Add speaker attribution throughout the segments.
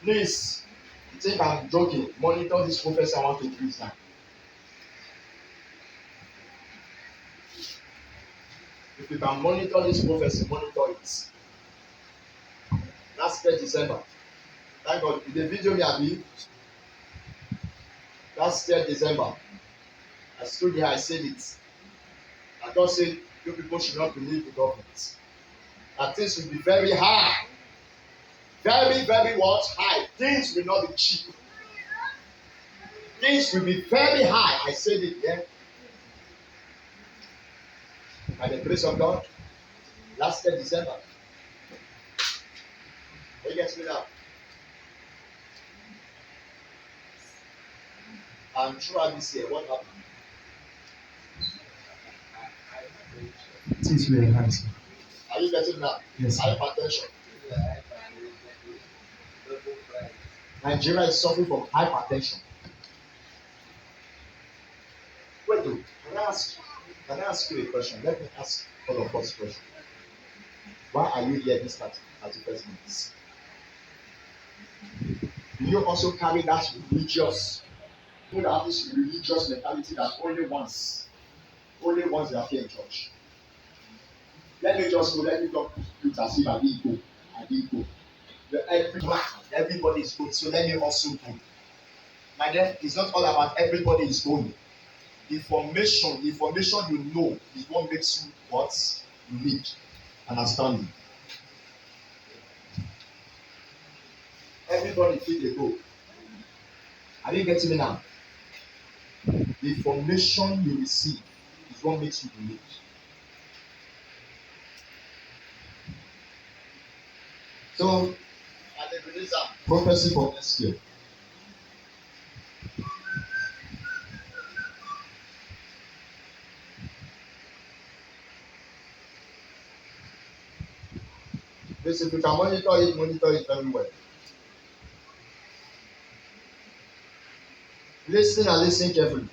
Speaker 1: Please, you think I'm joking? Monitor this prophecy I want to preach now. If you can monitor this prophecy, monitor it. Last year December. Thank God. The video me abi. Last year December. I stood here, I said it. I just said you people should not believe the government. That things will be very high. Very, very what? High. Things will not be cheap. Things will be very high. I said it there. By the grace of God. Last year December. Are you getting me now? And throughout this year, what happened?
Speaker 2: Things were enhanced.
Speaker 1: Are you getting now?
Speaker 2: Yes.
Speaker 1: Hypertension. Nigeria is suffering from hypertension. Wait, can I ask you a question? Let me ask all of us a question. Why are you here this 31st minutes? Do you also carry that religious, you have this religious mentality that only once they appear in church? Let me just go, let me talk to as if I didn't go. Everybody is good, so let me also go. My dear, it's not all about everybody is going. The information you know is what makes you what? Unique and outstanding. Everybody fit dey go. Are you getting me now? The information you receive is what makes you unique. So, prophecy for next year. Please, if you can monitor it very well. Listen and listen carefully.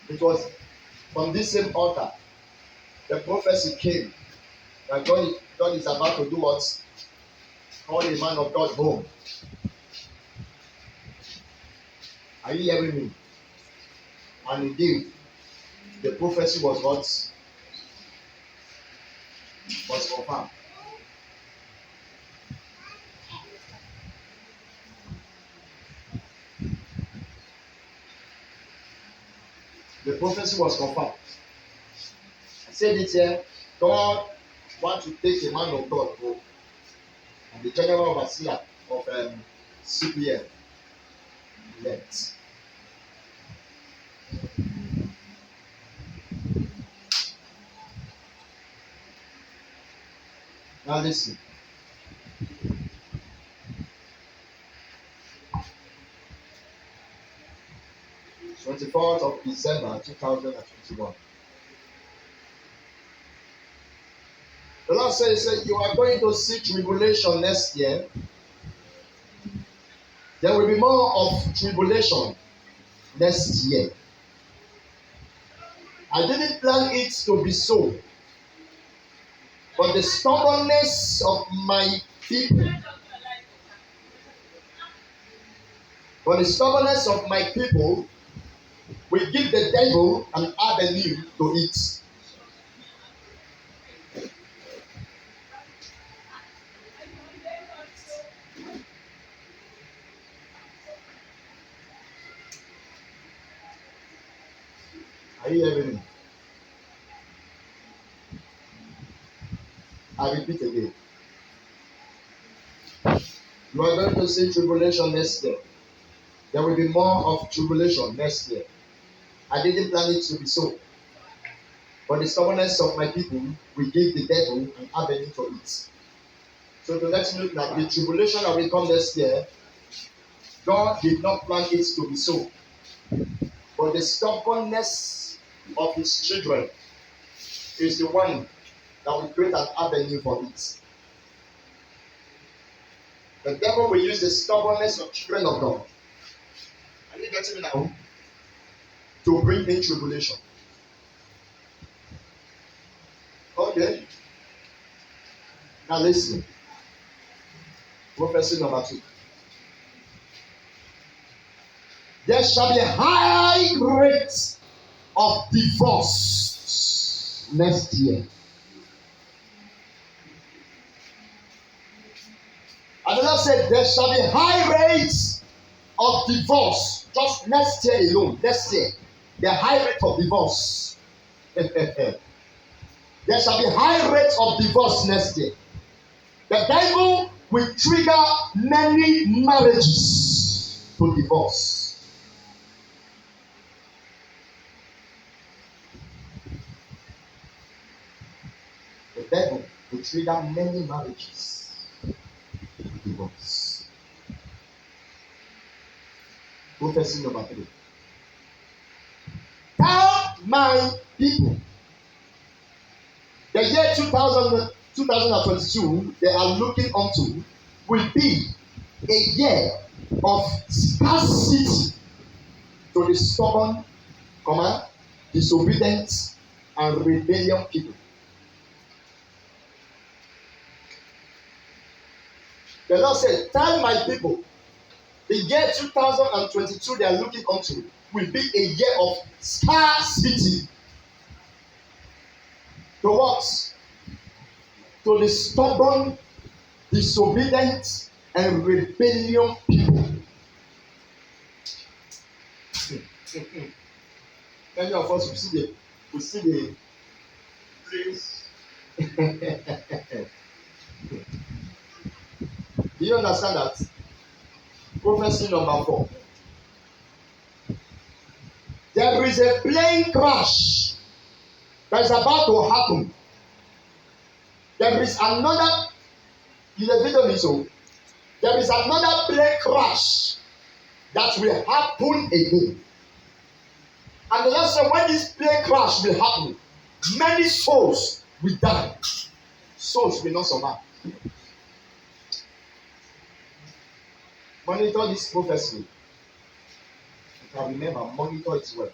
Speaker 1: It was from this same altar the prophecy came that God is about to do what? Call a man of God home. Are you hearing me? And indeed, the prophecy was what? Was confirmed. The prophecy was confirmed. I said it here. God wants to take a man of God home. And the general overseer of CPM left. Now listen. "24th of December 2021. The Lord says you are going to see tribulation next year. There will be more of tribulation next year. I didn't plan it to be so. But the stubbornness of my people, will give the devil an avenue to it. Are you hearing me? I repeat again. You are going to see tribulation next year. There will be more of tribulation next year. I didn't plan it to be so. But the stubbornness of my people will give the devil an avenue for it. So to let you know that the tribulation that will come next year, God did not plan it to be so. But the stubbornness of his children is the one that will create an avenue for it. The devil will use the stubbornness of children of God. Are you getting me now? To bring in tribulation. Okay. Now listen. Prophecy number 2. There shall be high rates of divorce next year. And the Lord said, there shall be high rates of divorce just next year alone. Next year, the high rate of divorce. There shall be high rates of divorce next year. The devil will trigger many marriages to divorce. The devil will trigger many marriages to divorce. Prophecy number 3. Tell my people, the year 2022 they are looking onto will be a year of scarcity to the stubborn, disobedient, and rebellion people. The Lord said, tell my people, the year 2022 they are looking onto will be a year of scarcity. To what? To the stubborn, disobedient, and rebellion people. Many of us will see the place. Do you understand that? Prophecy number 4. There is a plane crash that is about to happen. There is another, there is another plane crash that will happen again. And the Lord said, when this plane crash will happen, many souls will die. Souls will not survive. Monitor this prophecy. You can remember, monitor it well.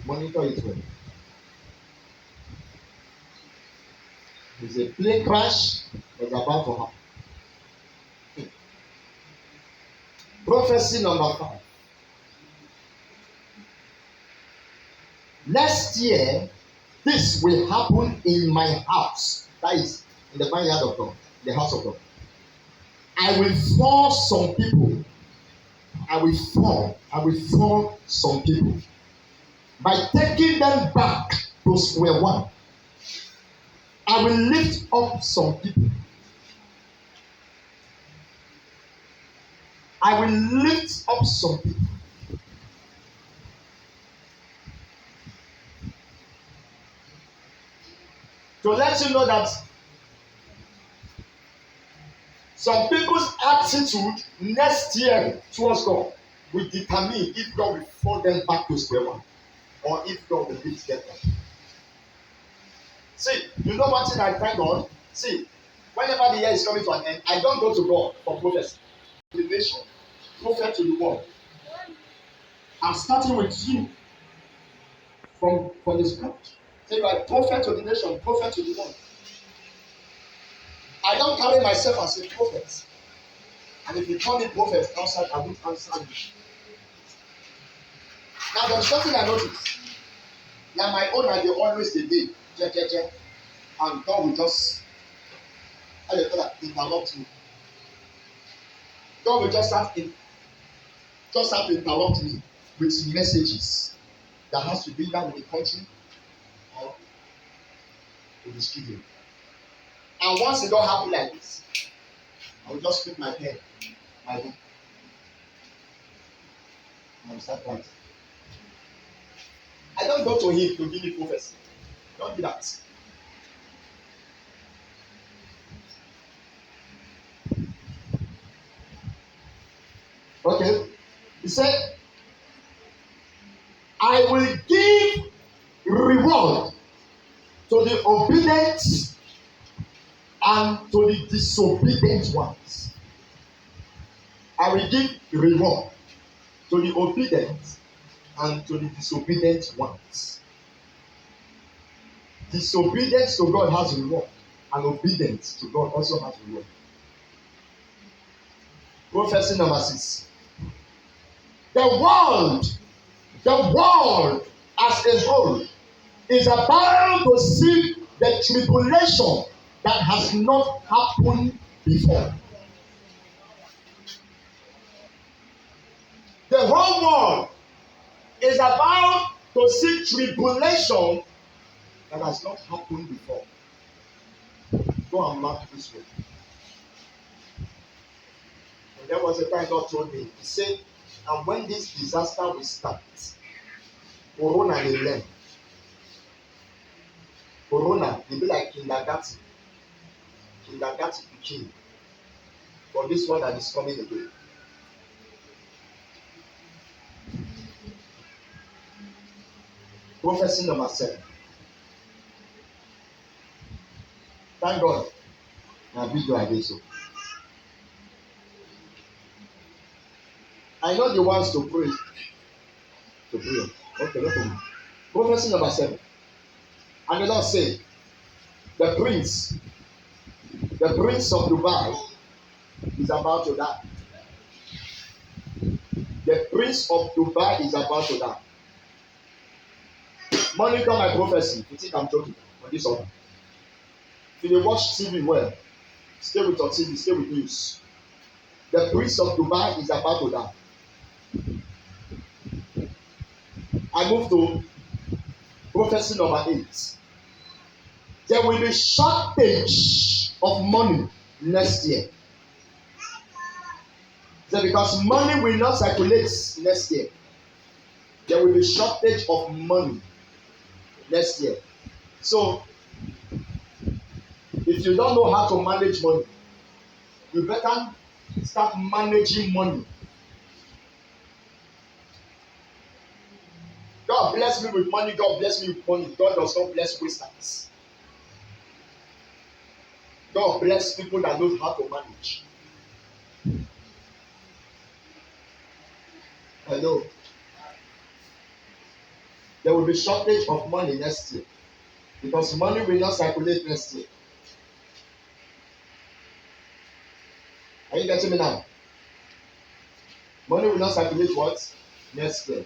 Speaker 1: Monitor it well. There's a plane crash that's about to happen. Prophecy number 5. Next year, this will happen in my house. That is in the vineyard of God, the house of God. I will force some people. I will form some people by taking them back to square one. I will lift up some people. I will lift up some people. To let you know that some people's attitude next year towards God will determine if God will fall them back to square one or if God will lift them up. See, you know one thing I thank God? See, whenever the year is coming to an end, I don't go to God for prophecy. The nation, prophet to the world. I'm starting with you from the script. Say you are prophet to the nation, prophet to the world. I don't carry myself as a prophet. And if you call me prophet outside, I won't answer you. Now there's something I noticed. Now my own idea always the day, and God will just interrupt me. God will just have to interrupt me with messages that has to do that with the country or with the studio. And once it don't happen like this, I will just put my pen, my book, and I will start writing. I don't go to him to give me prophecy. Don't do that. Okay. He said, I will give reward to the obedient and to the disobedient ones. I will give reward to the obedient and to the disobedient ones. Disobedience to God has reward, and obedience to God also has reward. Prophecy number 6. The world as a whole is about to see the tribulation that has not happened before. The whole world is about to see tribulation that has not happened before. Go and mark this way. And there was a time God told me, He said, and when this disaster will start, Corona will learn. Corona will be like kindergarten pikin for this one that is coming again. Prophecy number 7. Thank God. Now video I did so. I know the ones to pray. Okay, no problem. Prophecy number 7. And the Lord said, the prince of Dubai is about to die. The prince of Dubai is about to die. Monitor my prophecy. You think I'm joking on this one? If you watch TV well, stay with your TV, stay with news. The prince of Dubai is about to die. I move to prophecy number 8. There will be shortage of money next year. So because money will not circulate next year, there will be shortage of money next year. So if you don't know how to manage money, you better start managing money. God bless me with money. God bless me with money. God does not bless wasters. God bless people that know how to manage. Hello. There will be shortage of money next year because money will not circulate next year. Are you getting me now? Money will not circulate what? Next year.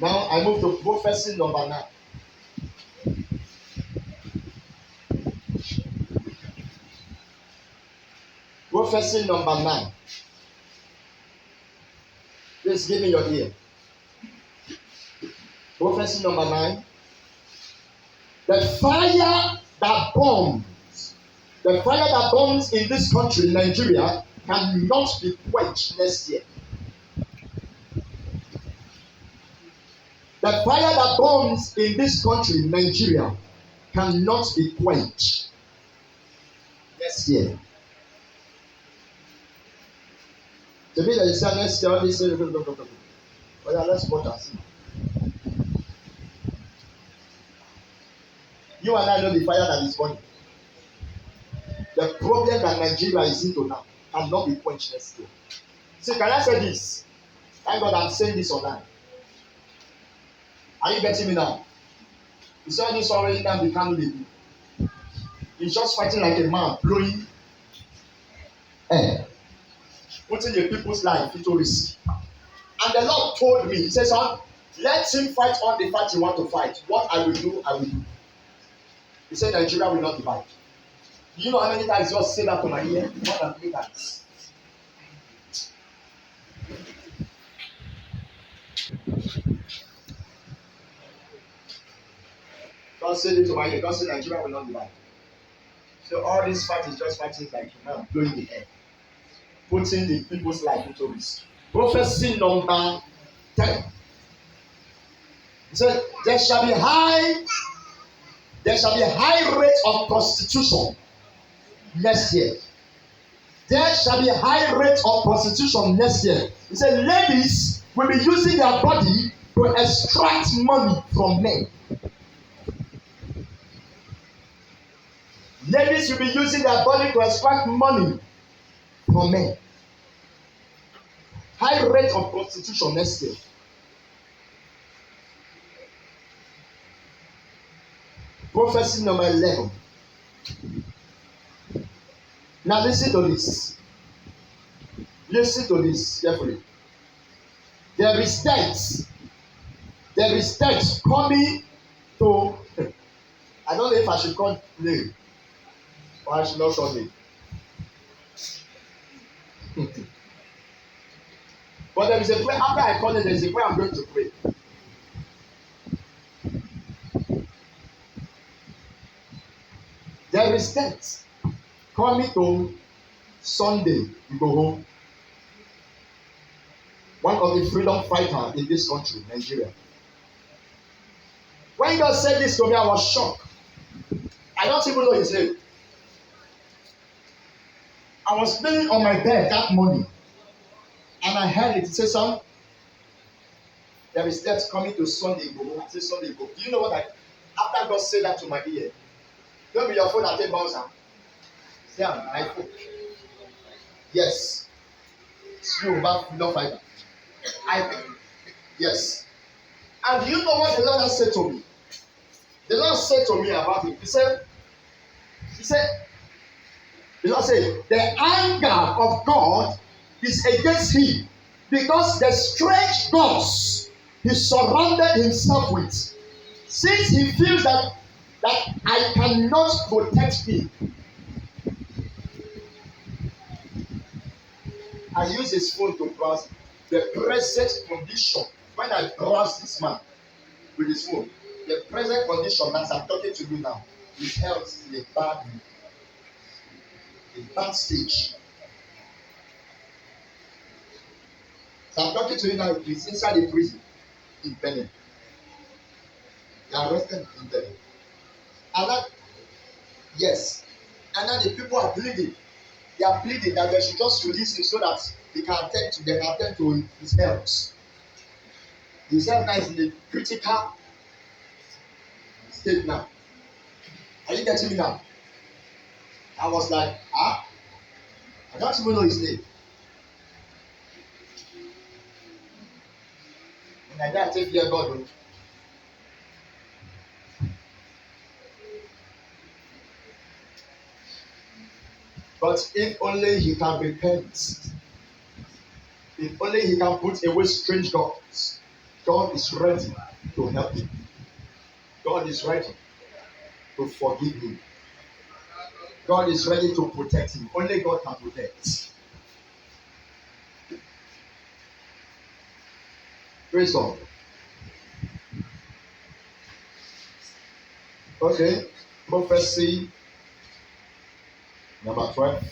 Speaker 1: Now I move to prophecy number 9. Prophecy number 9. Please give me your ear. Prophecy number 9. The fire that burns in this country, Nigeria, cannot be quenched next year. The fire that burns in this country, Nigeria, cannot be quenched next year. To me, there is a next year. They say, oh yeah, let's watch and see. You and I know the fire that is burning. The problem that Nigeria is into now cannot be quenched next year. See, can I say this? Thank God I'm saying this online. Are you getting me now? You saw this already now the family. He's just fighting like a man, blowing air, putting the people's life into risk. And the Lord told me, He says, son, let him fight all the fight you want to fight. What I will do, I will do. He said, Nigeria will not divide. Do you know how many times God said that to my ear? More than 3 times. God said it to my ear. God said Nigeria will not divide. So all this fight is just fighting like a man blowing the air, putting the people's life into risk. Prophecy number 10. He said, there shall be high rate of prostitution next year. There shall be high rate of prostitution next year. He said, ladies will be using their body to extract money from men. Ladies will be using their body to extract money from men. High rate of prostitution next year. Prophecy number 11. Now listen to this. Listen to this carefully. There is death. There is death coming to. I don't know if I should call name or I should not call name. But there is a prayer. After I call it, there is a prayer I'm going to pray. There is death coming to Sunday. You go home. One of the freedom fighters in this country, Nigeria. When God said this to me, I was shocked. I don't even know his name. I was laying on my bed that morning, and I heard it. It said, "Son, there is death coming to Sunday." Go. I said, "Sunday go." Do you know what I? After God said that to my ear, don't be your phone at 10 bouncer. Say, my phone. Yes, it's you, back freedom fighter. Yes. And do you know what the Lord has said to me? The Lord said to me about it. He said, the Lord said, the anger of God is against him because the strange gods he surrounded himself with, since he feels that I cannot protect him. I use his phone to browse the present condition. When I browse this man with his phone, the present condition as I'm talking to you now, his health is in a bad stage. So I'm talking to you now, he's inside the prison in Benin. They are arrested in Benin. And that, yes, and now the people are pleading. They are pleading that they should just release him so that they can attend to his health. His health now is in a critical state now. Are you getting me now? I was like, I don't even know his name. And I gotta take care of God. But if only he can repent, if only he can put away strange gods, God is ready to help him. God is ready to forgive him. God is ready to protect him. Only God can protect. Praise God. Okay, prophecy number 12.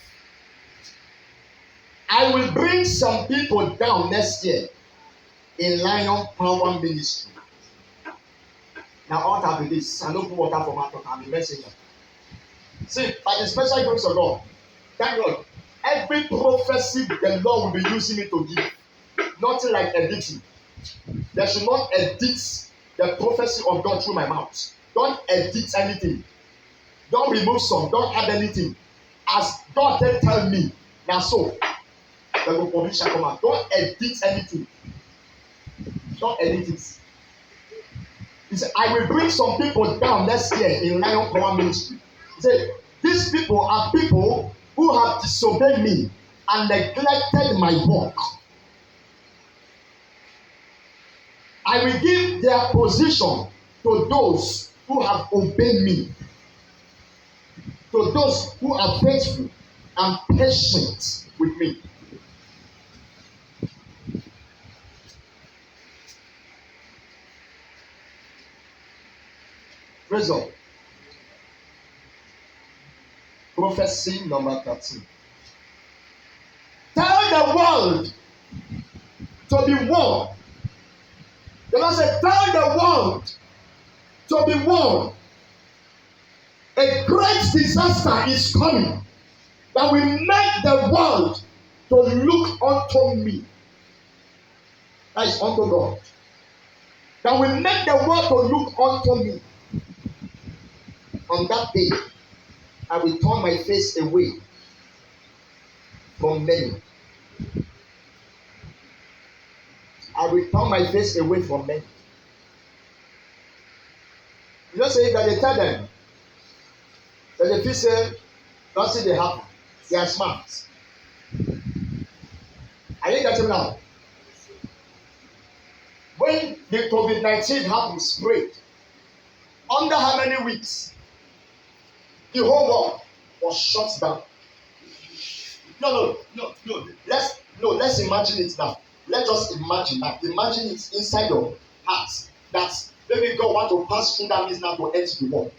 Speaker 1: I will bring some people down next year in Lion Power Ministry. Now, all that with this, I don't put water for my talk. I'm a messenger. See, by the special grace of God, thank God, every prophecy the Lord will be using me to give, nothing like editing. They should not edit the prophecy of God through my mouth. Don't edit anything. Don't remove some. Don't add anything. As God then tell me, now so, the provision shall come out. Don't edit anything. Don't edit it. He said, I will bring some people down next year in Lion Power Ministry. He said, these people are people who have disobeyed me and neglected my work. I will give their position to those who have obeyed me, to those who are faithful and patient with me. Praise God. Prophecy number 13. Tell the world to be warned. The Lord said, tell the world to be warned. A great disaster is coming that will make the world to look unto me. That is unto God. That will make the world to look unto me. On that day, I will turn my face away from many. I will turn my face away from men. You know, say that they tell them that the people say nothing they happen. They are smart. Are you getting now? When the COVID-19 happened, spread, under how many weeks? The whole world was shut down. No. Let's imagine it now. Let us imagine that. Imagine it inside your heart that maybe God want to pass through that means now to end the world.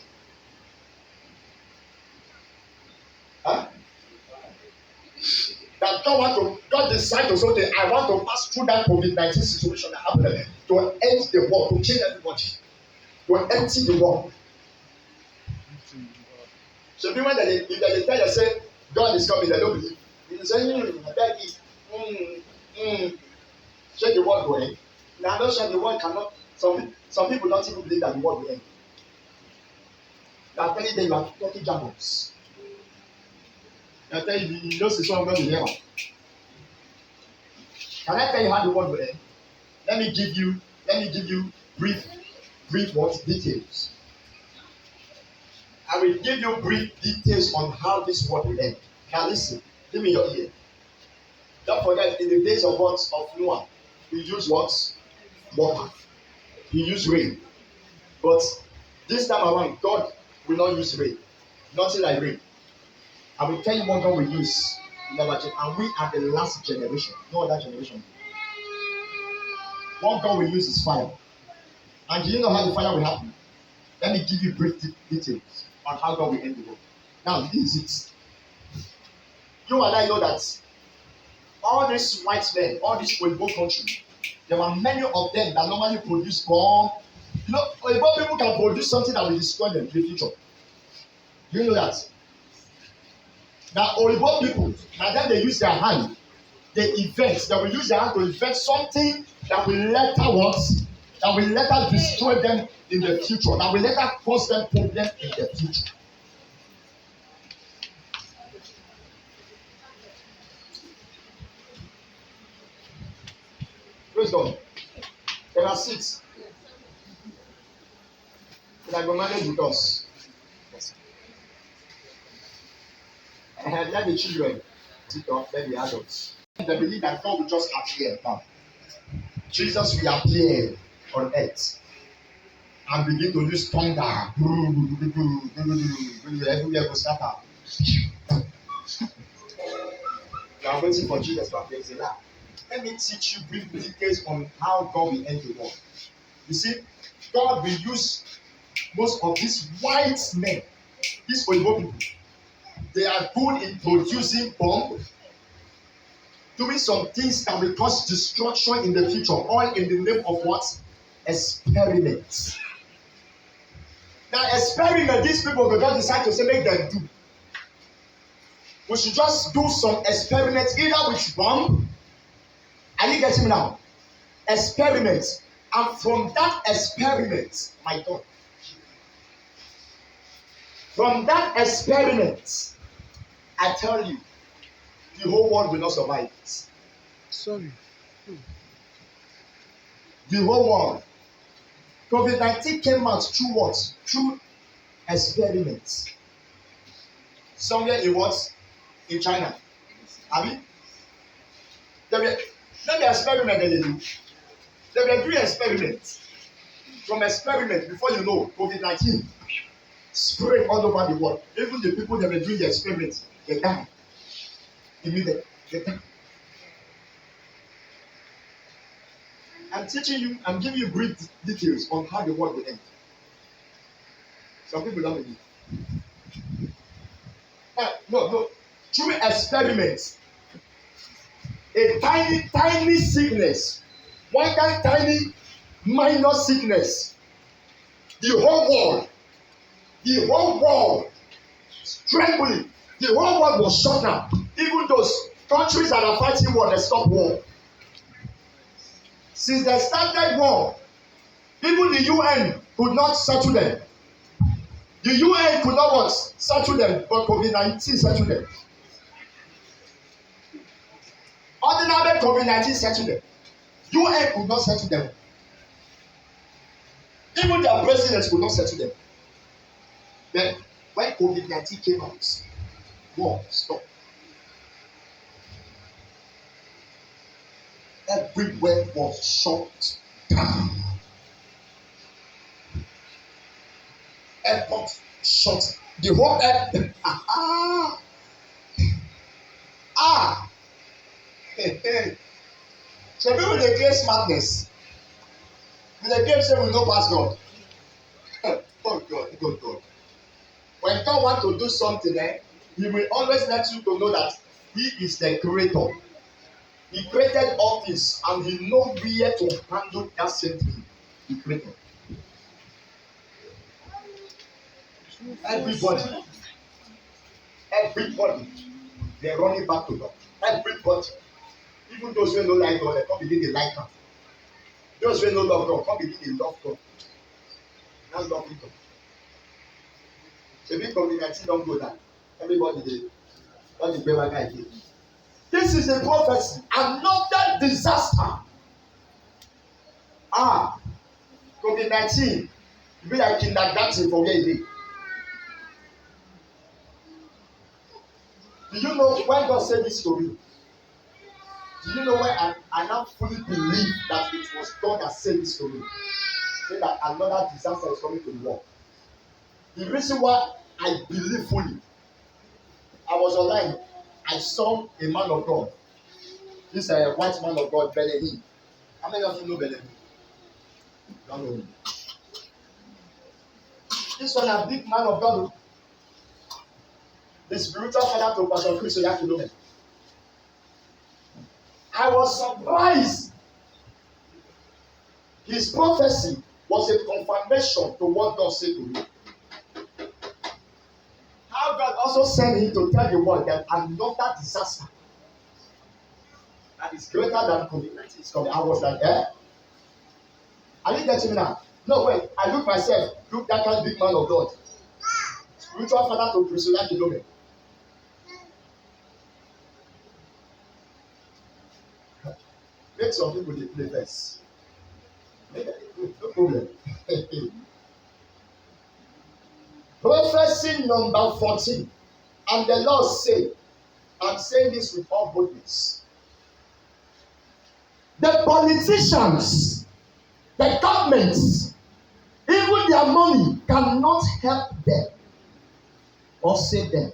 Speaker 1: Huh? That God decide to say, I want to pass through that COVID-19 situation that happened to end the world, to kill everybody, to empty the world. So when they tell you say God is coming, they don't believe. You say, share the world will end. Now, don't share the world cannot. Some people don't even believe that the world will end. They are telling them you are talking jargons. They are telling you know the song God will never. Can I tell you how the world will end? Let me give you brief what details. I will give you brief details on how this world will end. Now listen, give me your ear. Don't forget, in the days of Noah, he used what? Water. He used rain. But this time around, God will not use rain. Nothing like rain. I will tell you what God will use. And we are the last generation. No other generation. What God will use is fire. And do you know how the fire will happen? Let me give you brief details on how God will end the world. Now, this is it. You and I know that all these white men, all these Oyibo country, there were many of them that normally produce bomb. You know, Oyibo people can produce something that will destroy them in the future. Do you know that? Now, Oyibo people, now then they use their hand, they will use their hand to invent something that will later what? That will later destroy them in the future. That will later cause them problems in the future. Praise God. There are 6. They are managed with us. And let the children sit up, let the adults. They believe that God will just appear now. Jesus will appear on earth and begin to use thunder. Everywhere will scatter. You are waiting for Jesus to appear. Say that. Let me teach you brief details on how God will end the world. You see, God will use most of these white men, these Oyibo people. They are good in producing bomb, doing some things that will cause destruction in the future, all in the name of what? Experiments. Now, experiment, these people will just decide to say, make them do. We should just do some experiments, either with bomb. Are you getting me now? Experiments. And from that experiment, my God, from that experiment, I tell you, the whole world will not survive it.
Speaker 2: Sorry.
Speaker 1: The whole world. COVID-19 came out through what? Through experiments. Somewhere in what? In China. Have you? Let me experiment a little. They were doing experiments. From experiment, before you know, COVID-19 spread all over the world. Even the people that were doing the experiments, they died. Immediately. They died. I'm teaching you, I'm giving you brief details on how the world will end. Some people don't believe. No. Through experiments, a tiny sickness, one tiny minor sickness, the whole world trembling, the whole world was shut down. Even those countries that are fighting war, they stop war. Since they started war, even the UN could not settle them. The UN could not what? Settle them, but COVID-19 settled them. Ordinary COVID-19 settled them. UN could not settle them. Even their presidents could not settle them. Then when COVID-19 came out, war stopped. Everywhere was shut down. Airport shut. The whole air. So people dey create smartness. They claim say we no pass God. Oh God. When God want to do something, He will always let you to know that He is the creator. He created all things and He knows where to handle that same thing He created. Everybody, they're running back to God. Everybody, even those who don't like God, they come begin to like Him. Those who don't love God, come begin to love God. That's loving God. So big COVID-19 don't go down. Everybody dey don dey gbé wá guy dey. This is a prophecy. Another disaster. COVID-19 e be like kindergarten for where e dey. Do you know when God said this to me? Do you know why I now fully believe that it was God that said this to me? Say that another disaster is coming to the world. The reason why I believe fully, I was online, I saw a man of God. This white man of God, Belehi. How many of you know Belehi? Don't know him. This one a big man of God. The spiritual father to Pastor Chris Oyakhilome. I was surprised. His prophecy was a confirmation to what God said to me. How God also sent him to tell the world that another disaster that is greater than COVID-19 is coming. I was like, Are you getting me now? No, wait. I look myself, look that kind of big man of God. Spiritual father to Chris Oyakhilome. Make some people dey play first. No problem. Prophecy number 14. And the Lord said, I'm saying this with all boldness. The politicians, the governments, even their money cannot help them or save them.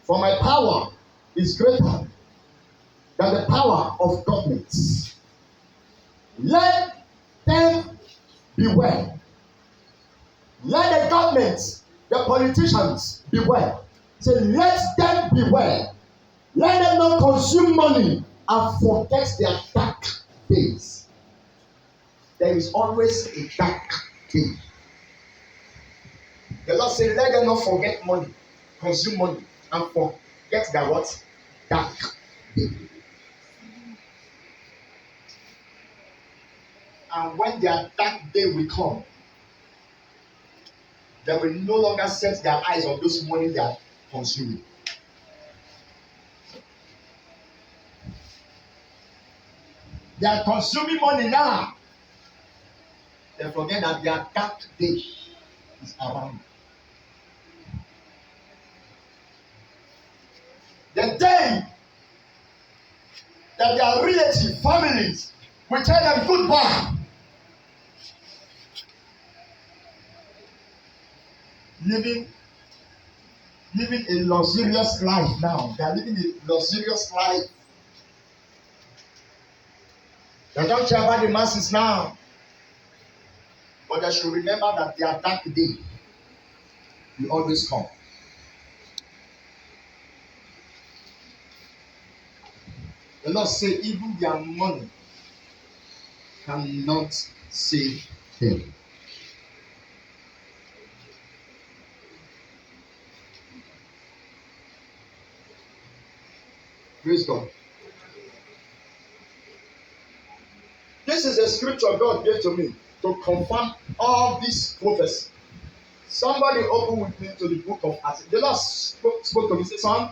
Speaker 1: For my power is greater than the power of governments. Let them beware. Let the governments, the politicians beware. Say, let them beware. Let them not consume money and forget their dark days. There is always a dark day. The Lord said, let them not forget money, consume money, and forget their what? Dark day. And when their dark day will come, they will no longer set their eyes on those money they are consuming. They are consuming money now. They forget that their dark day is around. The day that their relative families will tell them goodbye. Living a luxurious life now. They are living a luxurious life. They don't care about the masses now. But they should remember that their dark day will always come. The Lord said, even their money cannot save them. Praise God. This is a scripture God gave to me to confirm all this prophecy. Somebody open with me to the book of Isaiah. The Lord spoke to me, say, son,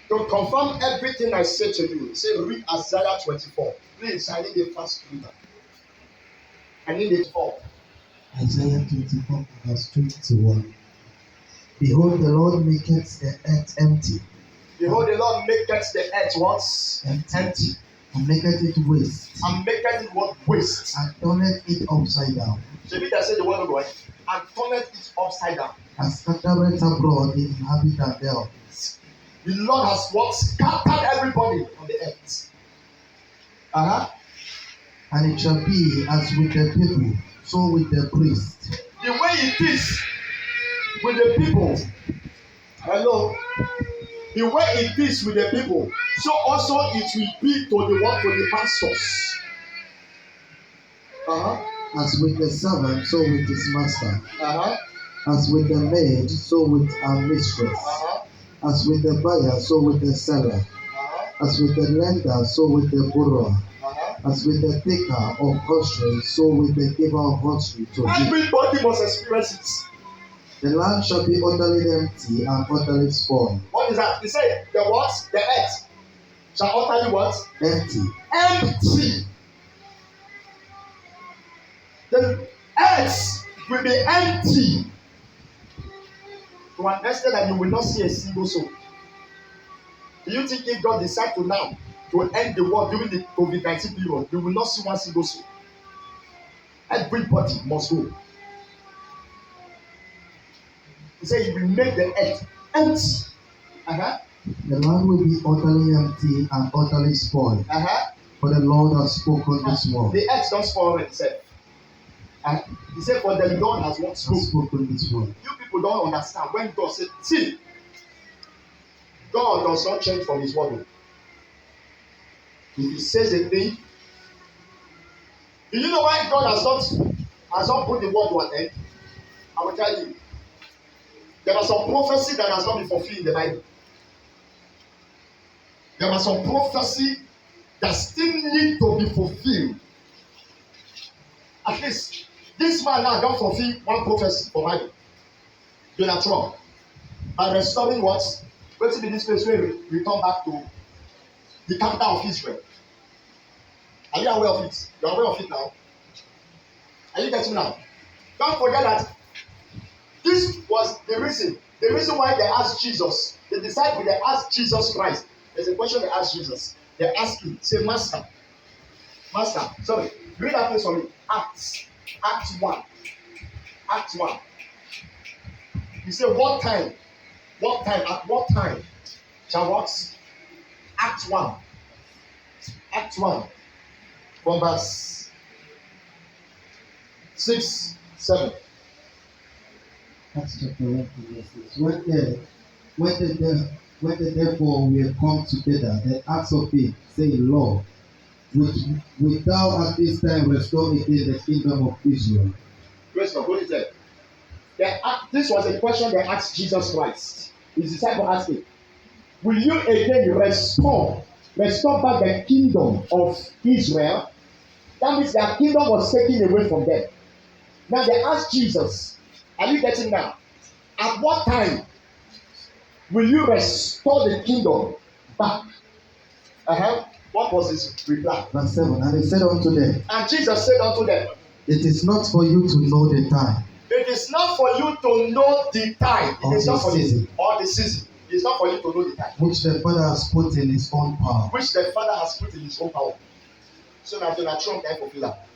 Speaker 1: To confirm everything I say to you, say read Isaiah 24. Please, I need a fast reader. I need it all.
Speaker 2: Isaiah 24, verse 21. Behold, the Lord maketh the earth empty.
Speaker 1: Behold, the Lord maketh the earth what? Empty.
Speaker 2: And maketh it waste.
Speaker 1: And maketh it what? Waste.
Speaker 2: And turneth it upside down.
Speaker 1: So Peter said the word of God. And turneth it upside down.
Speaker 2: And scattereth abroad the inhabitant thereof.
Speaker 1: The Lord has what? Scattered everybody on the earth.
Speaker 2: And it shall be as with the people, so with the priest.
Speaker 1: The way it is with the people. Hello. The way it is with the people, so also it will be to the what? To the pastors.
Speaker 2: As with the servant, so with his master. As with the maid, so with her mistress. As with the buyer, so with the seller. As with the lender, so with the borrower. As with the taker of usury, so with the giver of usury to him.
Speaker 1: Everybody must experience it.
Speaker 2: The land shall be utterly empty and utterly spoiled.
Speaker 1: What is that? He said, the what? The earth shall utterly what?
Speaker 2: Empty.
Speaker 1: Empty. The earth will be empty to an extent that you will not see a single soul. Do you think if God decides to now to end the world during the COVID-19 period, you will not see one single soul? Everybody must go. He said he will make the earth empty.
Speaker 2: The land will be utterly empty and utterly spoiled. For the Lord has spoken this word.
Speaker 1: The earth don't spoil itself. He said, for the Lord has what
Speaker 2: spoken this word.
Speaker 1: You people don't understand when God said, see, God does not change from his word. If he says a thing, do you know why God has not put the word to an end? I will tell you. There are some prophecy that has not been fulfilled in the Bible. There are some prophecy that still need to be fulfilled. At least this man now don't fulfill one prophecy for Bible. Donald Trump. By restoring what? Wait till this place where we return back to the capital of Israel. Are you aware of it? You are aware of it now? Are you getting now? Don't forget that this was the reason why they asked Jesus, the disciples, they asked Jesus Christ. There's a question they asked Jesus. They asked him, say, Master, sorry, read that place for me. Acts 1. He said, at what time shall what? Acts 1. From verse 6, 7.
Speaker 2: Acts chapter 1, verse 6. When they therefore were come together, they asked of him, saying, Lord, wilt thou at this time restore again the kingdom of Israel?
Speaker 1: Praise God. What is that? This was a question they asked Jesus Christ. His disciple asked him, will you again restore back the kingdom of Israel? That means their kingdom was taken away from them. Now they asked Jesus, are you getting now? At what time will you restore the kingdom back? What was his reply?
Speaker 2: Verse 7. And he said unto them,
Speaker 1: and Jesus said unto them,
Speaker 2: it is not for you to know the time.
Speaker 1: It is not for you to know the time. It is not for
Speaker 2: season.
Speaker 1: Or the season. It is not for you to know the time.
Speaker 2: Which the Father has put in his own power.
Speaker 1: So now Donald Trump can fulfill that.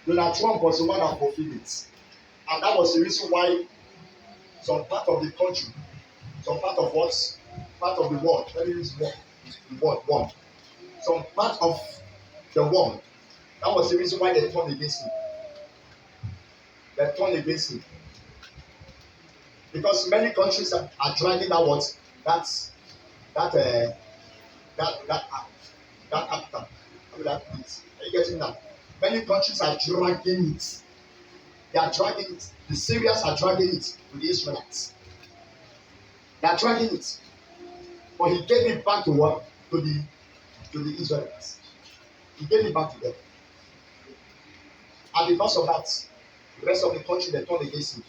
Speaker 1: Donald Trump was the one that fulfilled it. And that was the reason why some part of the country, some part of what? Part of the world, let me use the word one. Some part of the world, that was the reason why they turned against him. Because many countries are dragging that what? That actor. How will I put it? Are you getting that? Many countries are dragging it. They are dragging it. The Syrians are dragging it to the Israelites. They are dragging it. But he gave it back to what? To the Israelites. He gave it back to them. And because of that, the rest of the country they turned against him.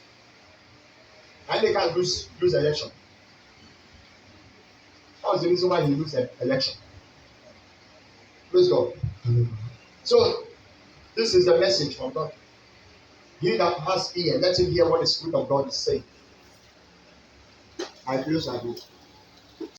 Speaker 1: And they can't lose election. That was the reason why he lose the election. Praise God. So this is the message from God. He that has ear, let him hear what the Spirit of God is saying. I close my book.